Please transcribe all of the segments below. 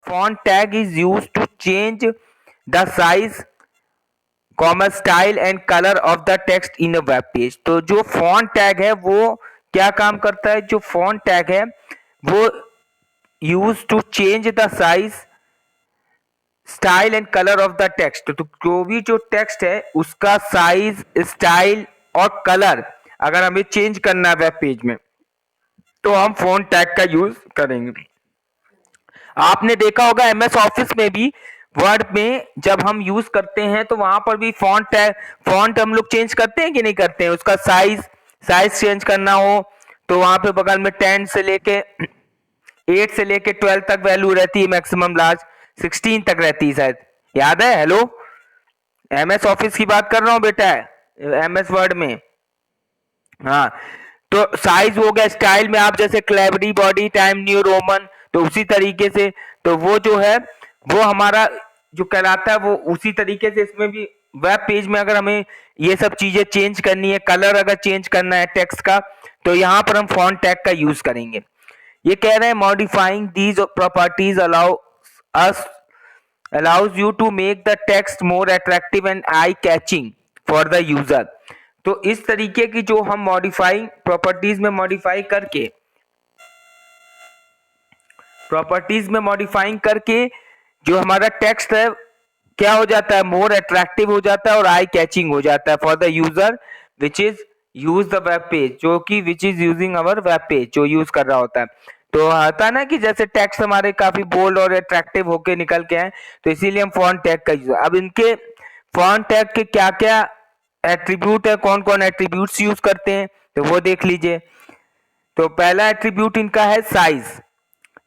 font tag is used to change the size, style and colour of the text in a web page. तो जो font tag है वो क्या काम करता है? जो फॉन्ट टैग है वो use to change the size, style and colour of the text. तो जो भी जो टेक्स्ट है उसका साइज, स्टाइल और कलर अगर हमें चेंज करना है वेब पेज में तो हम फॉन्ट टैग का यूज करेंगे। आपने देखा होगा एमएस ऑफिस में भी, वर्ड में जब हम यूज करते हैं तो वहां पर भी फॉन्ट हम लोग चेंज करते हैं कि नहीं करते हैं? उसका साइज चेंज करना हो तो वहां पे बगल में 10 से लेके 8 से लेके 12 तक वैल्यू रहती है, मैक्सिमम लार्ज 16 तक रहती है शायद, याद है? हेलो, एमएस ऑफिस की बात कर रहा हूं बेटा, एमएस वर्ड में। हाँ, तो साइज हो गया। स्टाइल में आप जैसे क्लेवरी, बॉडी, टाइम न्यू रोमन, तो उसी तरीके से तो वो जो है वो हमारा जो कहलाता है वो उसी तरीके से इसमें भी वेब पेज में अगर हमें ये सब चीजें चेंज करनी है, कलर अगर चेंज करना है टेक्स्ट का, तो यहां पर हम फॉन्ट टैग का यूज करेंगे। ये कह रहे हैं modifying these properties allows you to make the text more attractive and eye catching for the user। तो इस तरीके की जो हम मॉडिफाइंग प्रॉपर्टीज में मॉडिफाइंग करके जो हमारा टेक्स्ट है क्या हो जाता है? मोर अट्रैक्टिव हो जाता है और आई कैचिंग हो जाता है for the user which is use the web page, जो कि which is using our web page, जो यूज कर रहा होता है। तो आता है ना कि जैसे टेक्स्ट हमारे काफी बोल्ड और अट्रैक्टिव होके निकल के आए, तो इसीलिए हम फॉन्ट टैग का यूज। अब इनके फॉन्ट टैग के क्या क्या एट्रीब्यूट है, कौन कौन एट्रीब्यूट्स यूज करते हैं, तो वो देख लीजिए। तो पहला एट्रीब्यूट इनका है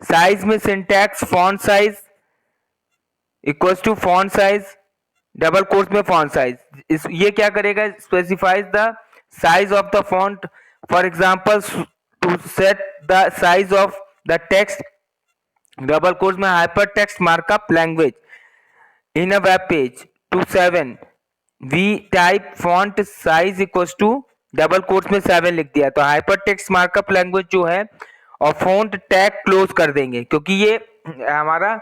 साइज में syntax font size equals to font size, double quotes में फॉन्ट साइज। ये क्या करेगा? Specifies the size of the font, for example to set the size of the text, double quotes में hyper text markup language in a web page to 7, we type font size equals to double quotes में 7 लिख दिया। तो hyper text markup language जो है और font tag close कर देंगे, क्योंकि ये हमारा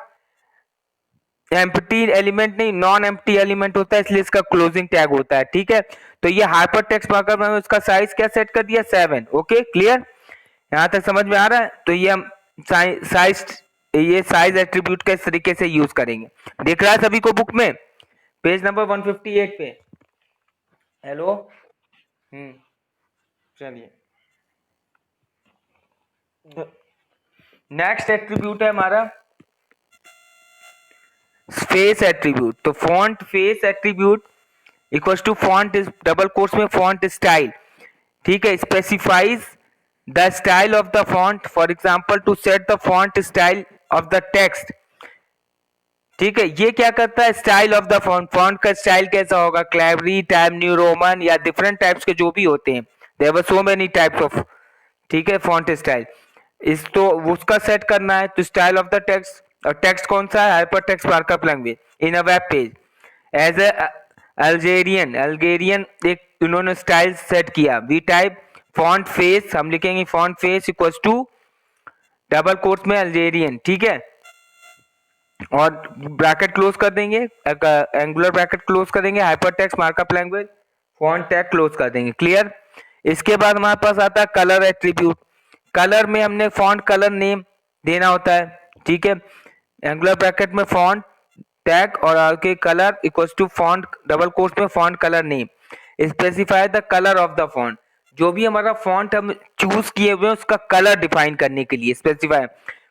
एम्प्टी एलिमेंट नहीं, नॉन एम्प्टी एलिमेंट होता है, इसलिए इसका क्लोजिंग टैग होता है। ठीक है, तो ये हाइपर टेक्स्ट मार्कअप में इसका साइज क्या सेट कर दिया? 7। Okay, clear? यहां तक समझ में आ रहा है? तो ये हम साइज एट्रीब्यूट का इस तरीके से यूज करेंगे। दिख रहा है सभी को बुक में? पेज नंबर 158 पे। हेलो, चलिए नेक्स्ट एट्रीब्यूट है हमारा फेस एट्रीब्यूट। तो font face attribute equals to font double quotes में फॉन्ट स्टाइल। ठीक है, specifies the style of the font, for example to set the font style of the text. ठीक है, ये क्या करता है? स्टाइल ऑफ द फॉन्ट का स्टाइल कैसा होगा? क्लेवरी, टाइम न्यू रोमन या डिफरेंट टाइप्स के जो भी होते हैं, there were so many types of, ठीक है, फॉन्ट स्टाइल। इस तो उसका सेट करना है। तो स्टाइल ऑफ द टेक्स्ट, और टेक्स्ट कौन सा है? Hyper text markup language in a web page as Algerian एक उन्होंने स्टाइल सेट किया। वी टाइप फॉन्ट फेस, हम लिखेंगे font face equals to double quotes में अल्जेरियन। ठीक है, और ब्रैकेट क्लोज कर देंगे, एंगुलर ब्रैकेट क्लोज कर देंगे, hyper text markup language font tag close कर देंगे। क्लियर? इसके बाद हमारे पास आता है कलर एट्रीब्यूट। कलर में हमने फॉन्ट कलर नेम देना होता है। ठीक है, एंगुलर ब्रैकेट में फॉन्ट टैग और आगे colour equals to font double quotes में font colour name. Specify the colour of the font, जो भी हमारा फॉन्ट हम चूज किए हुए हैं उसका कलर डिफाइन करने के लिए specify.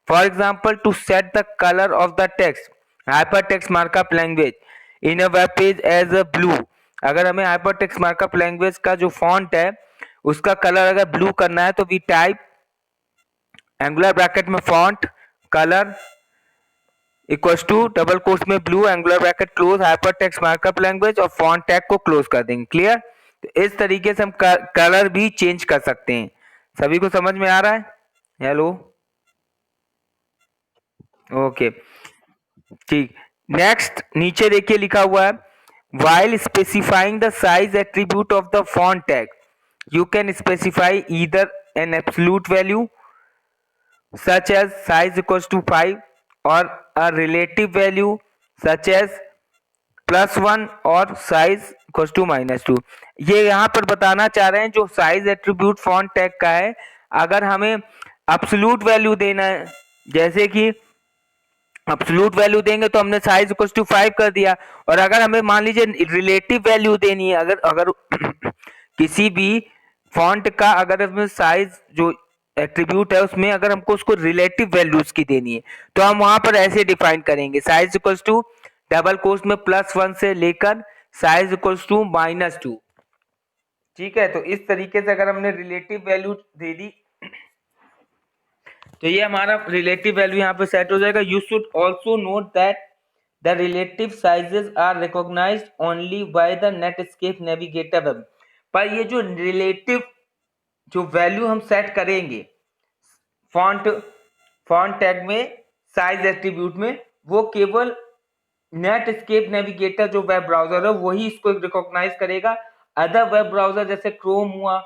For example to set the colour of the text, hyper text markup language in a web page as a blue. अगर हमें हाइपर टेक्स्ट मार्कअप लैंग्वेज का जो फॉन्ट है उसका कलर अगर ब्लू करना है तो वी टाइप एंगुलर ब्रैकेट में font colour equals to double quotes में blue, angular bracket close, hyper text markup language और फॉन्ट टैग को क्लोज कर देंगे। क्लियर? तो इस तरीके से हम कलर भी चेंज कर सकते हैं। सभी को समझ में आ रहा है? हेलो, ओके, ठीक। नेक्स्ट नीचे देखिए लिखा हुआ है while specifying the size attribute of the font tag you can specify either an absolute value such as size equals to 5 or a relative value such as +1 और साइज इक्वल्स टू -2। ये यहाँ पर बताना चाह रहे हैं जो साइज एट्रीब्यूट फॉन्ट टैग का है, अगर हमें एब्सोल्यूट वैल्यू देना है, जैसे कि एब्सोल्यूट वैल्यू देंगे तो हमने साइज इक्वल्स टू 5 कर दिया, और अगर हमें मान लीजिए रिलेटिव वैल्यू देनी है, अगर अगर किसी भी फॉन्ट का अगर हमें साइज जो एट्रीब्यूट है उसमें अगर हमको उसको रिलेटिव वैल्यूज की देनी है तो हम वहां पर ऐसे डिफाइन करेंगे, size equals to double quotes में +1 से लेकर साइज इक्वल्स टू -2। ठीक है, तो इस तरीके से अगर हमने रिलेटिव वैल्यू दे दी तो ये हमारा रिलेटिव वैल्यू यहाँ पे सेट हो जाएगा। You should also note that the relative sizes are recognised only by the Netscape Navigator web. पर ये जो रिलेटिव जो वैल्यू हम सेट करेंगे फॉन्ट फॉन्ट टैग में साइज एट्रीब्यूट में, वो केवल नेटस्केप नेविगेटर जो वेब ब्राउजर है वही इसको रिकॉग्नाइज करेगा। अदर वेब ब्राउजर जैसे क्रोम हुआ,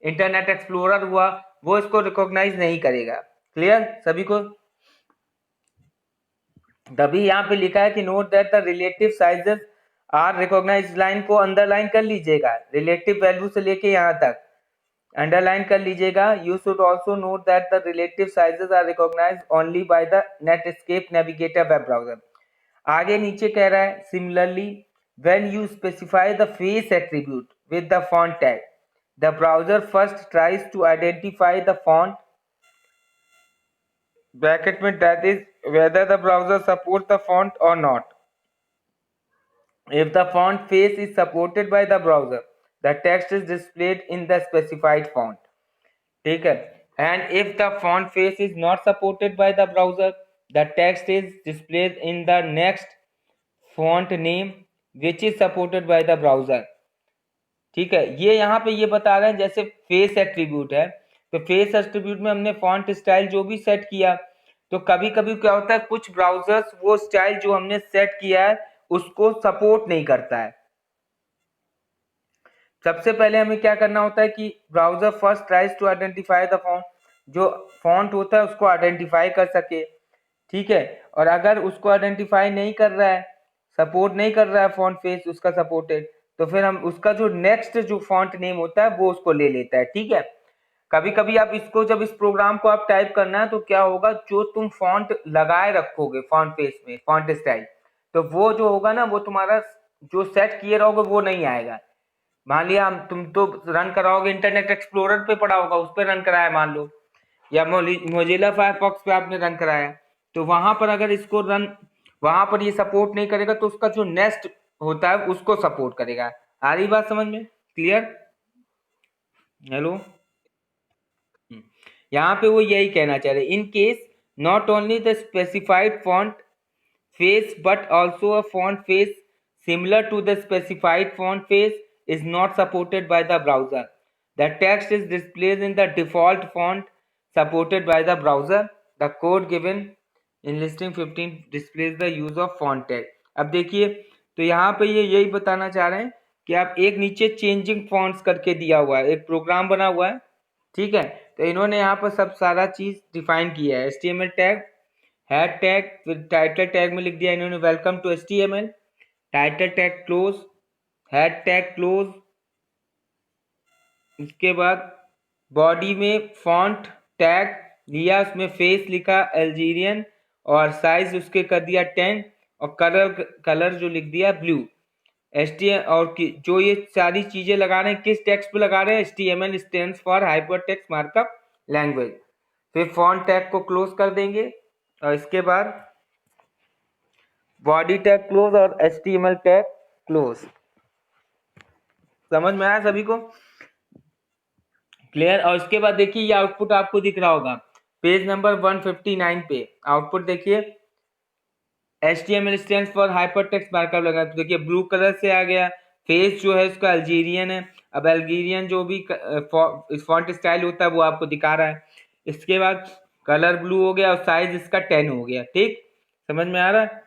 इंटरनेट एक्सप्लोरर हुआ, वो इसको रिकॉग्नाइज नहीं करेगा। क्लियर सभी को? तभी यहाँ पे लिखा है कि note that the relative sizes are recognise, line को अंडरलाइन कर लीजिएगा, रिलेटिव वैल्यू से लेके यहाँ तक अंडरलाइन कर लीजिएगा। You should also note that the relative sizes are recognise only by the Netscape Navigator web browser. आगे नीचे कह रहा है similarly when you specify the face attribute with the font tag, the browser first tries to identify the font bracket में that is whether the browser supports the font or not. If the font face is supported by the browser, the text is displayed in the specified font. ठीक है, and if the font face is not supported by the browser, the text is displayed in the next font name which is supported by the browser. ठीक है, ये यहाँ पे ये बता रहे हैं जैसे फेस एट्रीब्यूट है, तो फेस एट्रीब्यूट में हमने फॉन्ट स्टाइल जो भी सेट किया, तो कभी कभी क्या होता है कुछ ब्राउजर्स वो स्टाइल जो हमने सेट किया है उसको सपोर्ट नहीं करता है। सबसे पहले हमें क्या करना होता है कि browser first tries to identify the font, जो फॉन्ट होता है उसको आइडेंटिफाई कर सके। ठीक है, और अगर उसको आइडेंटिफाई नहीं कर रहा है, सपोर्ट नहीं कर रहा है फॉन्ट फेस उसका सपोर्टेड, तो फिर हम उसका जो नेक्स्ट जो फॉन्ट नेम होता है वो उसको ले लेता है। ठीक है, कभी कभी आप इसको जब इस प्रोग्राम को आप टाइप करना है तो क्या होगा, जो तुम फॉन्ट लगाए रखोगे फॉन्ट फेस में फॉन्ट स्टाइल, तो वो जो होगा ना वो तुम्हारा जो सेट किए रहोगे वो नहीं आएगा। मान लिया तुम तो रन कराओगे इंटरनेट एक्सप्लोरर पे पड़ा होगा, उस पर रन कराया मान लो, या मोजिला फायरफॉक्स पे आपने रन कराया, तो वहां पर अगर इसको रन वहां पर ये सपोर्ट नहीं करेगा तो उसका जो नेक्स्ट होता है उसको सपोर्ट करेगा। आ रही बात समझ में? क्लियर? हेलो, यहाँ पे वो यही कहना चाह रहे, in case not only the specified font face but also a font face similar to the specified font face is not supported by the browser. The text is displayed in the default font supported by the browser. The code given in listing 15 displays the use of font tag. अब देखिए, तो यहाँ पे ये यही बताना चाह रहे हैं कि आप एक नीचे चेंजिंग फॉन्ट्स करके दिया हुआ है, एक प्रोग्राम बना हुआ है। ठीक है, तो इन्होंने यहाँ पर सब सारा चीज डिफाइन किया है, HTML टैग, हेड टैग, फिर टाइटल टैग में लिख दिया इन्होंने welcome to HTML, title tag close, head tag close, इसके बाद बॉडी में फॉन्ट टैग लिया, उसमें फेस लिखा अल्जीरियन और साइज उसके कर दिया 10 और कलर जो लिख दिया ब्लू। HTML और जो ये सारी चीजें लगा रहे हैं किस टेक्स्ट पे लगा रहे हैं, HTML stands for hypertext markup language. फिर फॉन्ट टैग को क्लोज कर देंगे और इसके बाद बॉडी टैग क्लोज और HTML टैग क्लोज। समझ में आया सभी को? क्लियर? और इसके बाद देखिए ये आउटपुट आपको दिख रहा होगा पेज नंबर 159 पे, आउटपुट देखिए HTML stands for hypertext markup लगा, तो देखिए ब्लू कलर से आ गया, फेस जो है इसका अल्जीरियन है, अब अल्जीरियन जो भी फॉन्ट स्टाइल होता है वो आपको दिखा रहा है। इसके बाद कलर ब्लू हो गया और साइज इसका 10 हो गया। ठीक, समझ में आ रहा है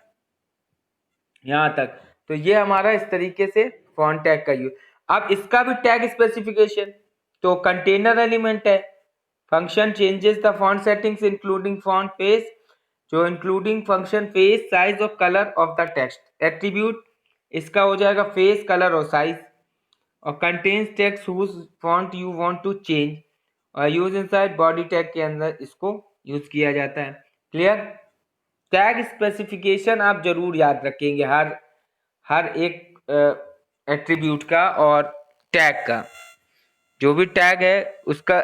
यहाँ तक? तो ये हमारा इस तरीके से फॉन्ट टैग का यूज। अब इसका भी टैग स्पेसिफिकेशन, तो कंटेनर एलिमेंट है, function changes the font settings including font face जो इंक्लूडिंग फंक्शन फेस साइज और colour of the text. Attribute इसका हो जाएगा फेस कलर और साइज, और contains text whose font you want to change, और यूज इनसाइड बॉडी टैग के अंदर इसको यूज किया जाता है। क्लियर। टैग स्पेसिफिकेशन आप जरूर याद रखेंगे हर हर एक एट्रीब्यूट का और टैग का। जो भी टैग है उसका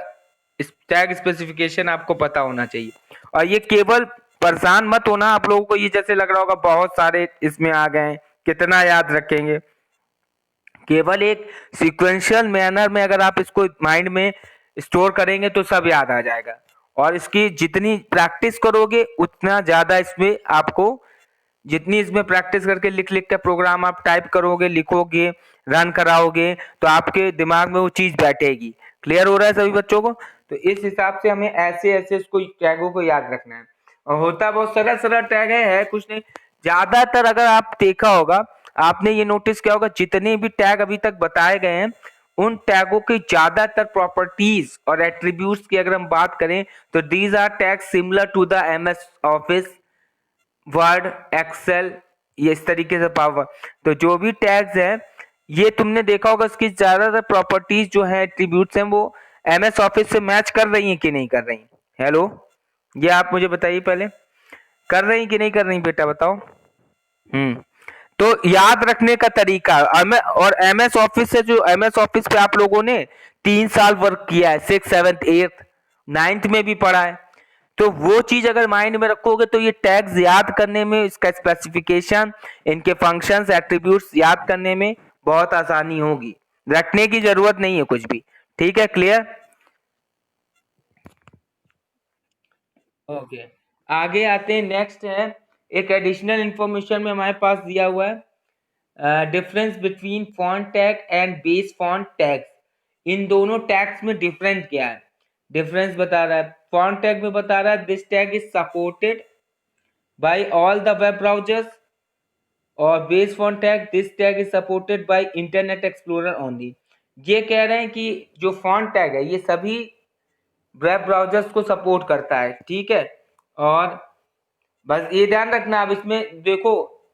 टैग स्पेसिफिकेशन आपको पता होना चाहिए। और ये केवल परेशान मत होना आप लोगों को, ये जैसे लग रहा होगा बहुत सारे इसमें आ गए हैं, कितना याद रखेंगे। केवल एक सीक्वेंशियल मैनर में अगर आप इसको माइंड में स्टोर करेंगे तो सब याद आ जाएगा, और इसकी जितनी प्रैक्टिस करोगे उतना ज्यादा इसमें आपको, जितनी इसमें प्रैक्टिस करके लिख लिख के प्रोग्राम आप टाइप करोगे, लिखोगे, रन कराओगे, तो आपके दिमाग में वो चीज बैठेगी। क्लियर हो रहा है सभी बच्चों को? तो इस हिसाब से हमें ऐसे ऐसे इसको टैगों को याद रखना है। और होता बहुत सरल सरल टैग है कुछ नहीं। ज्यादातर अगर आप देखा होगा, आपने ये नोटिस किया होगा, जितने भी टैग अभी तक बताए गए हैं उन टैगों की ज्यादातर प्रॉपर्टीज और एट्रीब्यूट्स की अगर हम बात करें तो these are tags similar to the MS Office, Word, Excel, ये इस तरीके से पावर। तो जो भी टैग्स है ये तुमने देखा होगा, इसकी ज्यादातर प्रॉपर्टीज जो है, एट्रीब्यूट्स हैं, वो एमएस ऑफिस से मैच कर रही हैं कि नहीं कर रही? हेलो, ये आप मुझे बताइए पहले, कर रही कि नहीं कर रही बेटा, बताओ। हम्म। तो याद रखने का तरीका, और एमएस ऑफिस से, जो एमएस ऑफिस पे आप लोगों ने 3 साल वर्क किया है, 6, 7, 8, 9th में भी पढ़ा है, तो वो चीज अगर माइंड में रखोगे तो ये टैग्स याद करने में, इसका स्पेसिफिकेशन, इनके फंक्शंस, एट्रीब्यूट्स याद करने में बहुत आसानी होगी। रखने की जरूरत नहीं है कुछ भी। ठीक है, क्लियर? ओके, आगे आते हैं। नेक्स्ट है एक एडिशनल इंफॉर्मेशन में हमारे पास दिया हुआ है, difference between font tag and base font tags. इन दोनों टैग्स में डिफरेंस क्या है? डिफरेंस बता रहा है। फॉन्ट टैग में बता रहा है this tag is supported by all the web browsers, और base font tag this tag is supported by Internet Explorer only. ये कह रहे हैं कि जो फॉन्ट टैग है ये सभी वेब ब्राउजर्स को सपोर्ट करता है। ठीक है, और बस ये ध्यान रखना। अब इसमें देखो,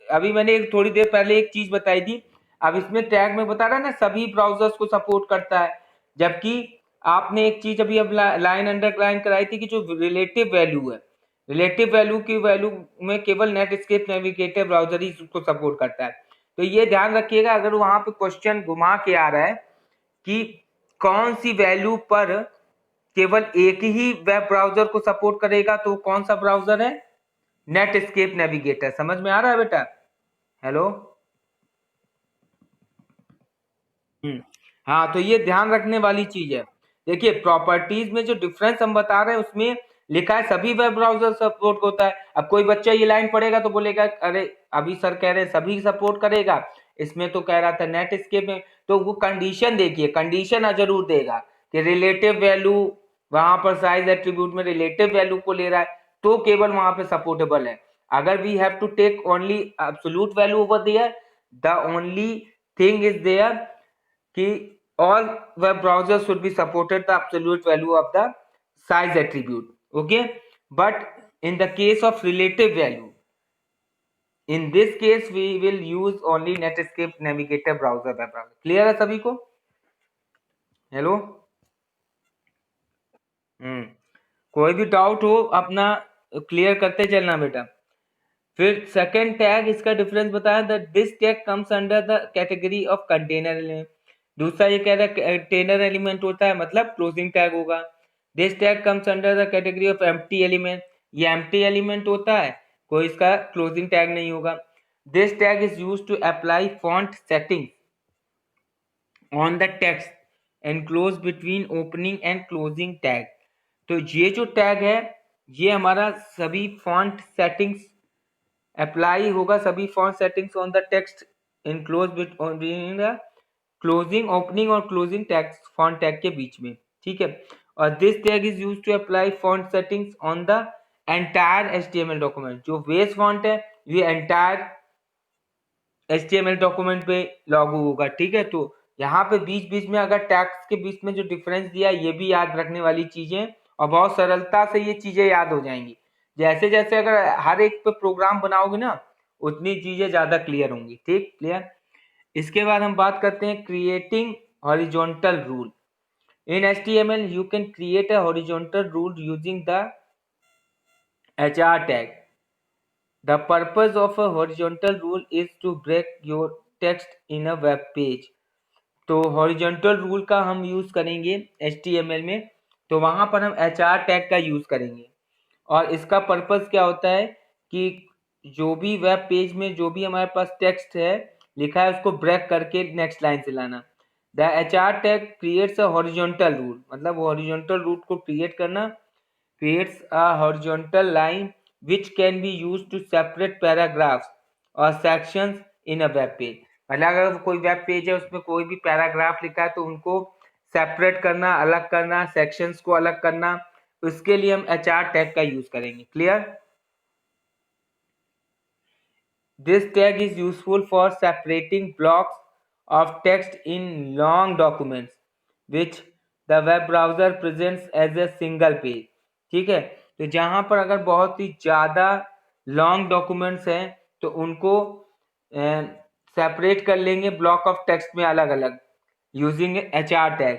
अभी मैंने एक थोड़ी देर पहले एक चीज बताई थी, अब इसमें टैग में बता रहा है ना सभी ब्राउजर्स को सपोर्ट करता है, जबकि आपने एक चीज अभी अब लाइन अंडरलाइन कराई थी कि जो रिलेटिव वैल्यू है, रिलेटिव वैल्यू की वैल्यू में केवल नेटस्केप नेविगेटर ब्राउजर ही उसको सपोर्ट करता है। तो ये ध्यान रखिएगा, अगर वहां पे क्वेश्चन घुमा के आ रहा है कि कौन सी वैल्यू पर केवल एक ही वेब ब्राउजर को सपोर्ट करेगा, तो कौन सा ब्राउजर है? Netscape navigator. समझ में आ रहा है बेटा? हेलो। हाँ, तो ये ध्यान रखने वाली चीज है। देखिए, प्रॉपर्टीज में जो डिफरेंस हम बता रहे हैं उसमें लिखा है सभी वेब ब्राउजर सपोर्ट होता है। अब कोई बच्चा ये लाइन पढ़ेगा तो बोलेगा अरे अभी सर कह रहे हैं सभी सपोर्ट करेगा, इसमें तो कह रहा था नेटस्केप में। तो वो कंडीशन देखिए, कंडीशन जरूर देगा कि रिलेटिव वैल्यू, वहां पर साइज एट्रीब्यूट में रिलेटिव वैल्यू को ले रहा है तो केवल वहां पे सपोर्टेबल है। अगर we have to take only absolute value over there, the only thing is there कि all web browsers should be supported the absolute value of the size attribute. Okay, but in the case of relative value, in this case we will use only Netscape Navigator browser web browser. Clear है सभी को? Hello. कोई भी doubt हो अपना clear करते चलना बेटा। फिर सेकंड टैग, इसका डिफरेंस बताया, that this tag comes under the category of container element. दूसरा ये कह रहा है कंटेनर एलिमेंट होता है, मतलब क्लोजिंग टैग होगा। This tag comes under the category of empty element, ये एम्प्टी एलिमेंट होता है, कोई इसका क्लोजिंग टैग नहीं होगा। This tag is used to apply font setting on the text enclose between opening and closing tag. तो ये जो टैग है ये हमारा सभी फॉन्ट सेटिंग्स अप्लाई होगा, सभी font settings on the text enclose between the closing, opening और क्लोजिंग टैग्स फॉन्ट टैग के बीच में। ठीक है, और this tag is used to apply font settings on the entire HTML document. जो बेस फॉन्ट है ये एंटायर एचटीएमएल डॉक्यूमेंट पे लागू होगा। ठीक है, तो यहाँ पे बीच बीच में अगर टैग्स के बीच में जो डिफरेंस दिया है ये भी याद रखने वाली चीजें, और बहुत सरलता से ये चीजें याद हो जाएंगी। जैसे जैसे अगर हर एक पे प्रोग्राम बनाओगे ना उतनी चीजें ज्यादा क्लियर होंगी। ठीक, क्लियर। इसके बाद हम बात करते हैं creating horizontal rule. In HTML you can create a horizontal rule using the HR tag. The purpose of a horizontal rule is to break your text in a web page. तो horizontal rule का हम use करेंगे HTML में, तो वहां पर हम HR tag का यूज करेंगे। और इसका पर्पस क्या होता है कि जो भी वेब पेज में जो भी हमारे पास टेक्स्ट है लिखा है उसको ब्रेक करके नेक्स्ट लाइन से लाना। The HR tag creates a horizontal rule, मतलब हॉरिजॉन्टल रूल को क्रिएट करना, creates a horizontal line which can be used to separate paragraphs or sections in a web page। मतलब अगर कोई वेब पेज है उसमें कोई भी पैराग्राफ लिखा है तो उनको सेपरेट करना, अलग करना, सेक्शंस को अलग करना, उसके लिए हम HR टैग का यूज करेंगे। Clear? This tag is useful for separating blocks of text in long documents which the web browser presents as a single page। ठीक है, तो जहां पर अगर बहुत ही ज्यादा लॉन्ग डॉक्यूमेंट्स हैं तो उनको सेपरेट कर लेंगे ब्लॉक ऑफ टेक्स्ट में अलग अलग यूजिंग HR टैग,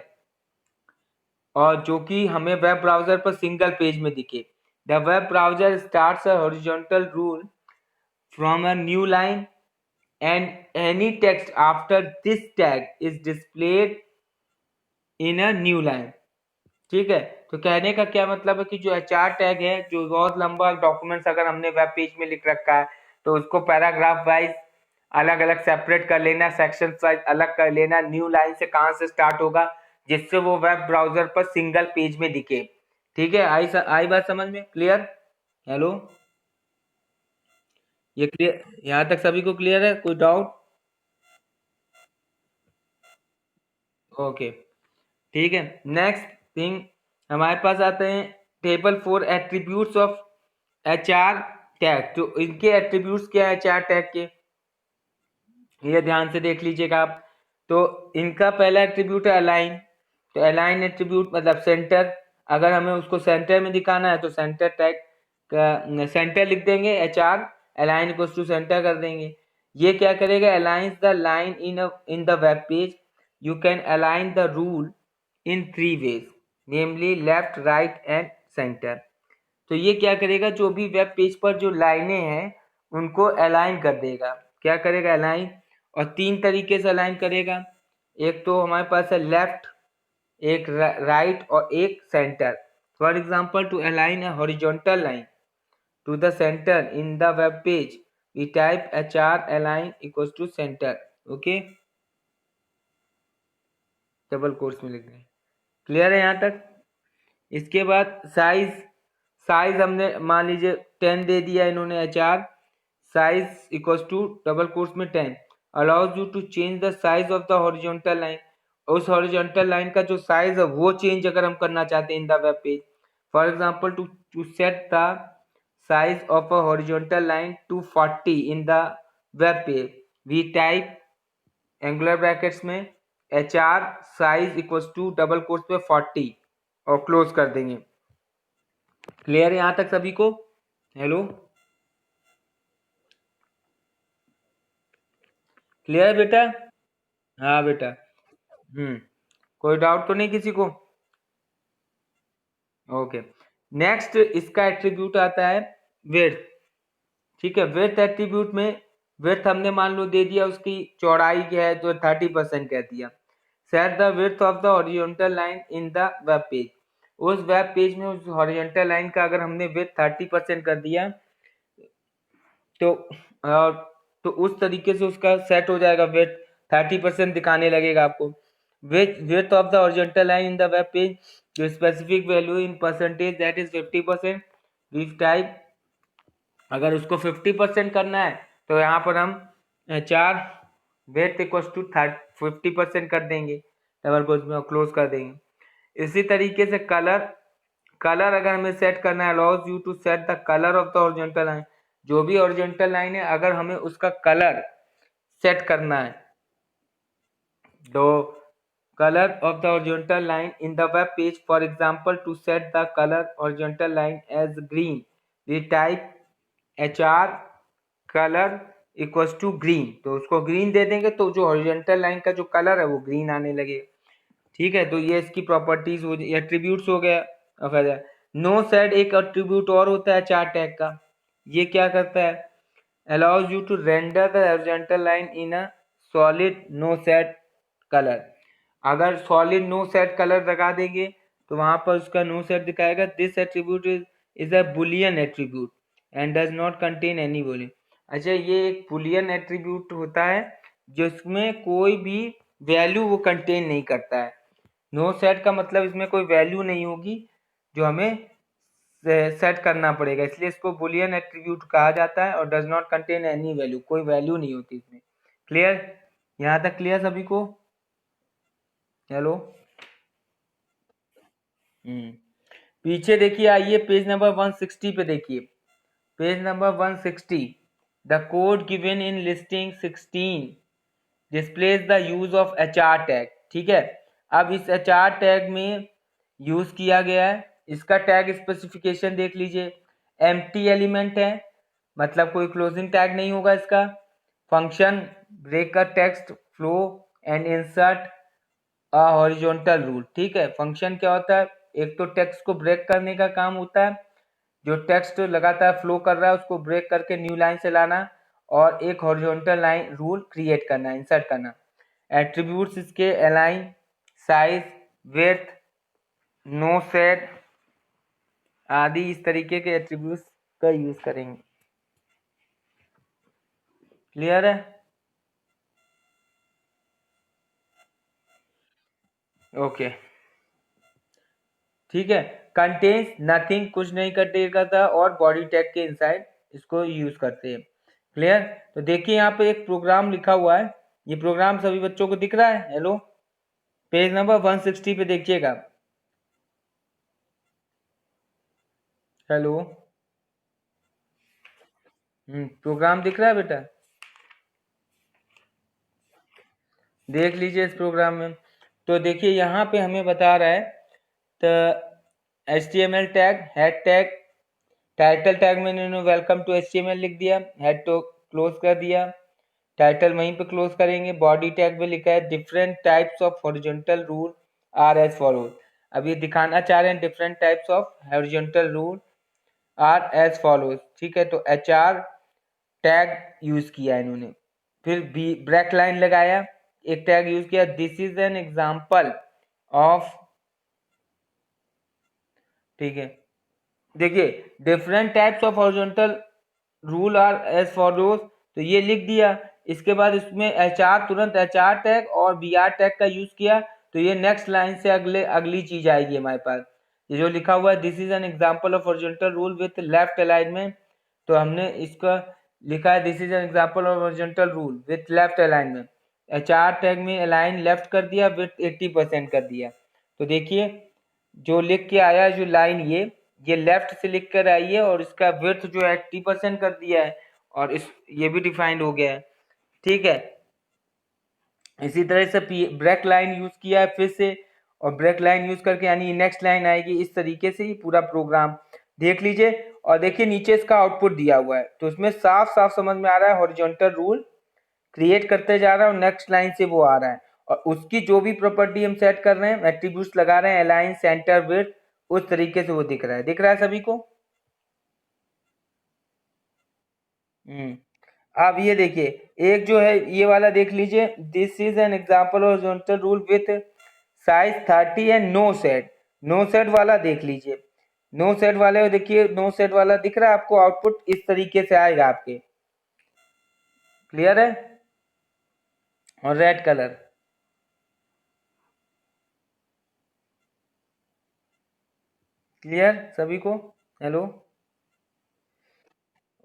और जो कि हमें वेब ब्राउजर पर सिंगल पेज में दिखे। The web browser starts a horizontal rule from a new line and any text after this tag is displayed in a new line। ठीक है, तो कहने का क्या मतलब है कि जो HR टैग है, जो बहुत लंबा डॉक्यूमेंट्स अगर हमने वेब पेज में लिख रखा है तो उसको पैराग्राफ वाइज अलग अलग सेपरेट कर लेना, सेक्शन वाइज अलग कर लेना, न्यू लाइन से कहां से स्टार्ट होगा जिससे वो वेब ब्राउजर पर सिंगल पेज में दिखे। ठीक है, आई बात समझ में? क्लियर? हेलो, ये क्लियर? यहाँ तक सभी को क्लियर है? कोई डाउट? ओके, ठीक है। नेक्स्ट थिंग हमारे पास आते हैं table for attributes of HR tag. तो इनके एट्रीब्यूट्स क्या है HR टैग के, ये ध्यान से देख लीजिएगा आप। तो इनका पहला एट्रीब्यूट है अलाइन। तो अलाइन एट्रीब्यूट मतलब सेंटर, अगर हमें उसको सेंटर में दिखाना है तो सेंटर टैग का सेंटर लिख देंगे, HR align equals to centre कर देंगे। ये क्या करेगा, aligns the line in the web page. You can align the rule in 3 ways, namely left, right and centre. तो ये क्या करेगा, जो भी वेब पेज पर जो लाइनें हैं उनको अलाइन कर देगा। क्या करेगा, अलाइन। और 3 तरीके से अलाइन करेगा, एक तो हमारे पास है लेफ्ट, एक राइट और एक centre. For example, to align a horizontal line to the centre in the web page we type HR align equals to center। Okay, double quotes में लिख दें। क्लियर है यहाँ तक? इसके बाद साइज, साइज हमने मान लीजिए 10 दे दिया इन्होंने HR, size equals to double quotes में 10 allows you to change the size of the horizontal line. उस हॉरिजॉन्टल लाइन का जो साइज है वो चेंज अगर हम करना चाहते हैं in the web page. For example, to set the size of a horizontal line to 40 in the web page we type angular brackets में HR size equals to double quotes में 40 और क्लोज कर देंगे। क्लियर है यहाँ तक सभी को? हेलो, क्लियर है बेटा? हाँ बेटा। कोई डाउट तो नहीं किसी को? ओके, नेक्स्ट इसका एट्रीब्यूट आता है विड्थ। ठीक है, विड्थ एट्रीब्यूट में विड्थ हमने मान लो दे दिया, उसकी चौड़ाई क्या है तो 30% कह दिया। Set the width of the horizontal line in the web page. उस वेब पेज में उस हॉरिजॉन्टल लाइन का अगर हमने विड्थ 30% कर दिया तो तो उस तरीके से उसका सेट हो जाएगा, वेट 30% दिखाने लगेगा आपको। width of the horizontal line in the web page, जो specific value in percentage that is 50%। Give type, अगर उसको 50% करना है तो यहाँ पर हम 4 width इक्वल्स टू 50% कर देंगे, डबल कोट्स में क्लोज कर देंगे। इसी तरीके से कलर, कलर अगर हमें सेट करना है, allows you to set the colour of the horizontal line. जो भी हॉरिजॉन्टल लाइन है अगर हमें उसका कलर सेट करना है तो color of the horizontal line in the web page, for example, to set the color horizontal line as green we type HR colour equals to green, तो उसको ग्रीन दे देंगे तो जो हॉरिजॉन्टल लाइन का जो कलर है वो ग्रीन आने लगेगा। ठीक है, तो ये इसकी प्रॉपर्टीज हो, एट्रीब्यूट्स हो गया। अब नो सेट एक एट्रीब्यूट और होता है चार टैग का, ये क्या करता है, allows you to render the horizontal line in a solid no set color। अगर सॉलिड नो सेट कलर लगा देंगे तो वहां पर उसका नो सेट दिखाएगा। This attribute is a Boolean attribute and does not contain any Boolean. अच्छा, ये एक बुलियन एट्रीब्यूट होता है जिसमें कोई भी वैल्यू वो कंटेन नहीं करता है। नो सेट का मतलब इसमें कोई वैल्यू नहीं होगी जो हमें सेट करना पड़ेगा, इसलिए इसको बुलियन एट्रीब्यूट कहा जाता है। और does not contain any value, कोई वैल्यू नहीं होती इसमें। क्लियर, यहाँ तक क्लियर सभी को? हेलो। पीछे देखिए, आइए पेज नंबर 160 पे देखिए। Page number 160, the code given in listing 16 displays the use of HR tag. ठीक है, अब इस HR टैग में यूज किया गया है, इसका टैग स्पेसिफिकेशन देख लीजिए। एम्प्टी एलिमेंट है, मतलब कोई क्लोजिंग टैग नहीं होगा इसका। फंक्शन ब्रेक का text flow and insert a horizontal rule. ठीक है, फंक्शन क्या होता है, एक तो टेक्स्ट को ब्रेक करने का काम होता है, जो टेक्स्ट लगातार फ्लो कर रहा है उसको ब्रेक करके न्यू लाइन से लाना, और एक हॉरिजॉन्टल लाइन रूल क्रिएट करना, इंसर्ट करना। एट्रीब्यूट्स इसके align, size, width, noshade आदि इस तरीके के एट्रीब्यूट्स का यूज करेंगे। क्लियर है? ओके, ठीक है। कंटेन्स नथिंग, कुछ नहीं कंटेन करता, और बॉडी टैग के इनसाइड इसको यूज करते हैं। क्लियर? तो देखिए यहाँ पे एक प्रोग्राम लिखा हुआ है, ये प्रोग्राम सभी बच्चों को दिख रहा है? हेलो, पेज नंबर 160 पे देखिएगा। हेलो, प्रोग्राम दिख रहा है बेटा? देख लीजिए इस प्रोग्राम में। तो देखिए यहाँ पे हमें बता रहा है, तो HTML tag, head tag, title tag में इन्होंने वेलकम टू HTML लिख दिया, हेड तो क्लोज कर दिया, टाइटल वहीं पे क्लोज करेंगे। बॉडी टैग में लिखा है different types of horizontal rule are as follows. अब ये दिखाना चाह रहे हैं different types of horizontal rule are as follows. ठीक है, तो HR टैग यूज किया इन्होंने, फिर ब्रेक लाइन लगाया, एक टैग यूज किया, this is an example of. ठीक है, देखिए different types of horizontal rule are as follows, तो ये लिख दिया। इसके बाद इसमें HR तुरंत HR टैग और BR टैग का यूज किया, तो ये नेक्स्ट लाइन से अगली चीज आएगी हमारे पास। ये जो लिखा हुआ है this is an example of horizontal rule with left alignment, तो हमने इसका लिखा है this is an example of horizontal rule with left alignment. HR tag में अलाइन लेफ्ट कर दिया, विथ 80% कर दिया। तो देखिए जो लिख के आया, जो लाइन ये लेफ्ट से लिख कर आई है, और इसका विड्थ जो है 80% कर दिया है, और इस ये भी डिफाइंड हो गया है। ठीक है, इसी तरह से ब्रेक लाइन यूज किया है फिर से, और ब्रेक लाइन यूज करके यानी नेक्स्ट लाइन आएगी। इस तरीके से ही पूरा प्रोग्राम देख लीजिए, और देखिए नीचे इसका आउटपुट दिया हुआ है, तो उसमें साफ साफ समझ में आ रहा है हॉरिजॉन्टल रूल क्रिएट करते जा रहा है और नेक्स्ट लाइन से वो आ रहा है, और उसकी जो भी प्रॉपर्टी हम सेट कर रहे हैं, एट्रीब्यूट्स लगा रहे हैं, अलाइन, सेंटर, विड्थ, उस तरीके से वो दिख रहा है। दिख रहा है सभी को? अब ये देखिए, एक जो है ये वाला देख लीजिए, this is an example of horizontal rule with size 30 and noshade. Noshade वाला देख लीजिए, नो सेट वाले देखिए, नो सेट वाला दिख रहा है आपको, आउटपुट इस तरीके से आएगा आपके। क्लियर है? और रेड कलर, क्लियर सभी को? Hello,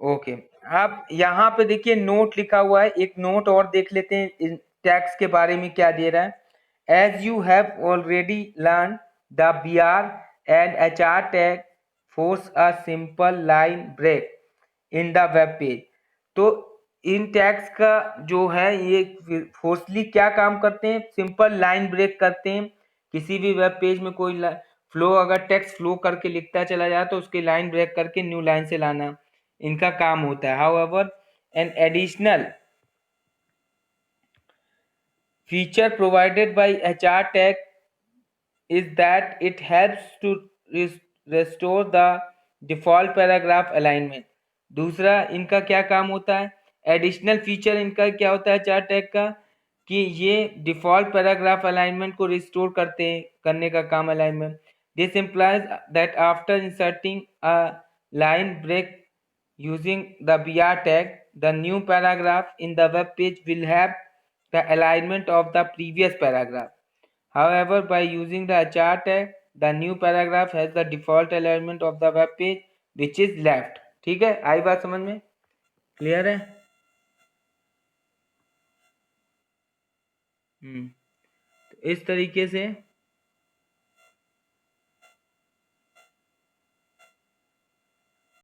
okay. अब यहाँ पे देखिए नोट लिखा हुआ है, एक नोट और देख लेते हैं टैक्स के बारे में क्या दे रहा है। As you have already learn the BR and HR tag force a simple line break in the web page. तो इन टैग्स का जो है ये फोर्सली क्या काम करते हैं, सिंपल लाइन ब्रेक करते हैं। किसी भी वेब पेज में कोई फ्लो अगर टेक्स्ट फ्लो करके लिखता चला जाए तो उसकी लाइन ब्रेक करके न्यू लाइन से लाना इनका काम होता है। However an additional feature provided by HR tag is that it helps to restore the default paragraph alignment। दूसरा इनका क्या काम होता है, एडिशनल फीचर इनका क्या होता है HR टैग का, कि ये डिफॉल्ट पैराग्राफ अलाइनमेंट को रिस्टोर करने का काम alignment. This implies that after inserting a line break using the BR tag, the new paragraph in the web page will have the alignment of the previous paragraph। However, by using the HR tag, the new paragraph has the default alignment of the web page which is left। ठीक है, आई बात समझ में, clear है? तो इस तरीके से